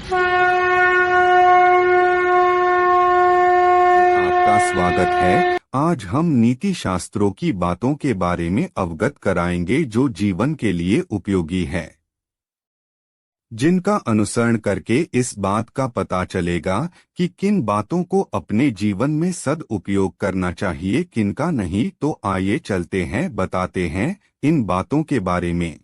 आपका स्वागत है। आज हम नीति शास्त्रों की बातों के बारे में अवगत कराएंगे जो जीवन के लिए उपयोगी है, जिनका अनुसरण करके इस बात का पता चलेगा कि किन बातों को अपने जीवन में सदुपयोग करना चाहिए, किनका नहीं। तो आइए चलते हैं, बताते हैं इन बातों के बारे में।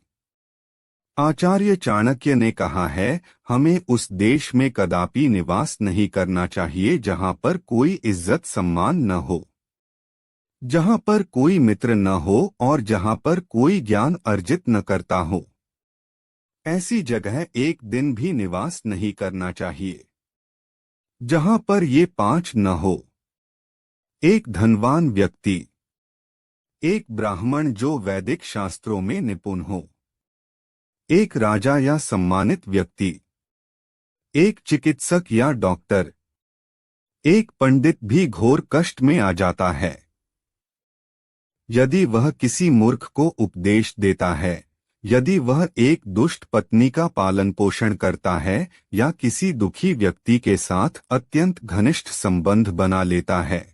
आचार्य चाणक्य ने कहा है, हमें उस देश में कदापि निवास नहीं करना चाहिए जहां पर कोई इज्जत सम्मान न हो, जहां पर कोई मित्र न हो और जहां पर कोई ज्ञान अर्जित न करता हो। ऐसी जगह एक दिन भी निवास नहीं करना चाहिए जहां पर ये पांच न हो: एक धनवान व्यक्ति, एक ब्राह्मण जो वैदिक शास्त्रों में निपुण हो, एक राजा या सम्मानित व्यक्ति, एक चिकित्सक या डॉक्टर। एक पंडित भी घोर कष्ट में आ जाता है यदि वह किसी मूर्ख को उपदेश देता है, यदि वह एक दुष्ट पत्नी का पालन पोषण करता है या किसी दुखी व्यक्ति के साथ अत्यंत घनिष्ठ संबंध बना लेता है।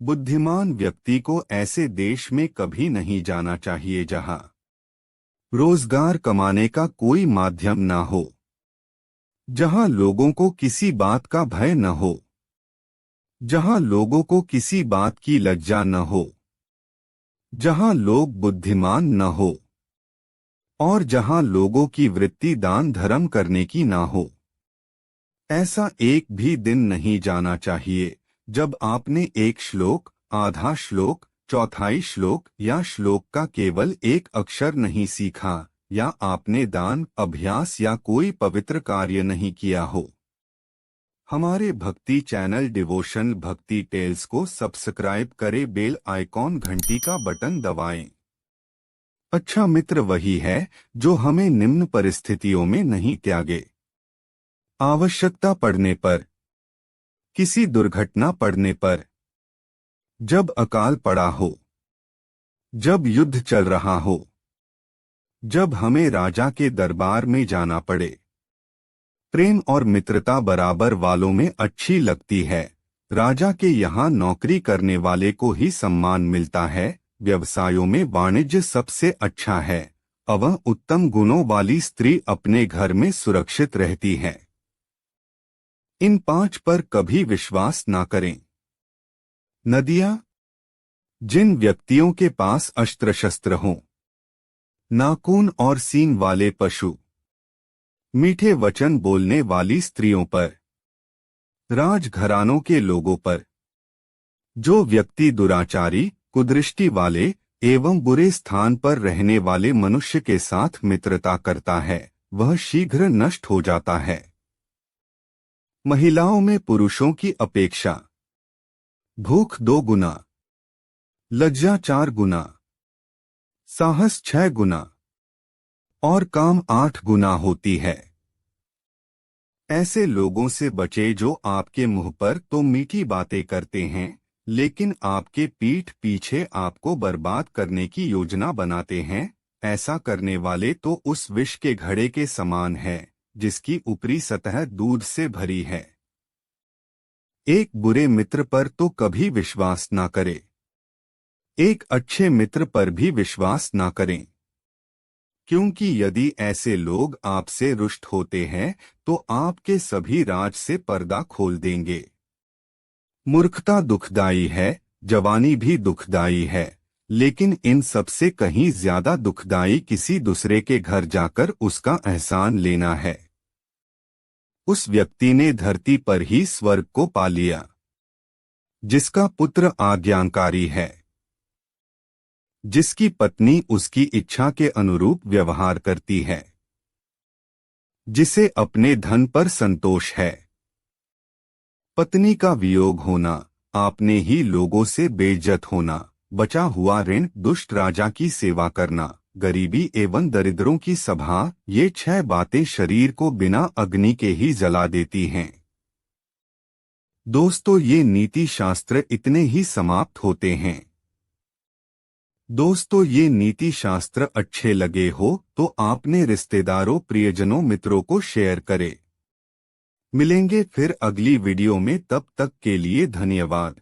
बुद्धिमान व्यक्ति को ऐसे देश में कभी नहीं जाना चाहिए जहां रोजगार कमाने का कोई माध्यम न हो, जहां लोगों को किसी बात का भय न हो, जहां लोगों को किसी बात की लज्जा न हो, जहां लोग बुद्धिमान न हो और जहां लोगों की वृत्ति दान धर्म करने की ना हो। ऐसा एक भी दिन नहीं जाना चाहिए जब आपने एक श्लोक, आधा श्लोक, चौथाई श्लोक या श्लोक का केवल एक अक्षर नहीं सीखा, या आपने दान, अभ्यास या कोई पवित्र कार्य नहीं किया हो। हमारे भक्ति चैनल डिवोशनल भक्ति टेल्स को सब्सक्राइब करें, बेल आइकॉन घंटी का बटन दबाएं। अच्छा मित्र वही है जो हमें निम्न परिस्थितियों में नहीं त्यागे: आवश्यकता पड़ने पर, किसी दुर्घटना पड़ने पर, जब अकाल पड़ा हो, जब युद्ध चल रहा हो, जब हमें राजा के दरबार में जाना पड़े। प्रेम और मित्रता बराबर वालों में अच्छी लगती है। राजा के यहाँ नौकरी करने वाले को ही सम्मान मिलता है। व्यवसायों में वाणिज्य सबसे अच्छा है। अवह उत्तम गुणों वाली स्त्री अपने घर में सुरक्षित रहती है। इन पांच पर कभी विश्वास ना करें। नदियां, जिन व्यक्तियों के पास अस्त्र शस्त्र हों, नाखून और सींग वाले पशु, मीठे वचन बोलने वाली स्त्रियों पर, राजघरानों के लोगों पर। जो व्यक्ति दुराचारी, कुदृष्टि वाले एवं बुरे स्थान पर रहने वाले मनुष्य के साथ मित्रता करता है, वह शीघ्र नष्ट हो जाता है। महिलाओं में पुरुषों की अपेक्षा भूख 2 गुना, लज्जा 4 गुना, साहस 6 गुना और काम 8 गुना होती है। ऐसे लोगों से बचे जो आपके मुंह पर तो मीठी बातें करते हैं, लेकिन आपके पीठ पीछे आपको बर्बाद करने की योजना बनाते हैं। ऐसा करने वाले तो उस विष के घड़े के समान है जिसकी ऊपरी सतह दूध से भरी है। एक बुरे मित्र पर तो कभी विश्वास ना करें। एक अच्छे मित्र पर भी विश्वास ना करें, क्योंकि यदि ऐसे लोग आपसे रुष्ट होते हैं तो आपके सभी राज से पर्दा खोल देंगे। मूर्खता दुखदाई है, जवानी भी दुखदाई है, लेकिन इन सबसे कहीं ज्यादा दुखदाई किसी दूसरे के घर जाकर उसका एहसान लेना है। उस व्यक्ति ने धरती पर ही स्वर्ग को पा लिया जिसका पुत्र आज्ञाकारी है, जिसकी पत्नी उसकी इच्छा के अनुरूप व्यवहार करती है, जिसे अपने धन पर संतोष है। पत्नी का वियोग होना, आपने ही लोगों से बेइज्जत होना, बचा हुआ ऋण, दुष्ट राजा की सेवा करना, गरीबी एवं दरिद्रों की सभा, ये 6 बातें शरीर को बिना अग्नि के ही जला देती हैं। दोस्तों, ये नीति शास्त्र इतने ही समाप्त होते हैं। दोस्तों, ये नीति शास्त्र अच्छे लगे हो तो आपने रिश्तेदारों, प्रियजनों, मित्रों को शेयर करें। मिलेंगे फिर अगली वीडियो में, तब तक के लिए धन्यवाद।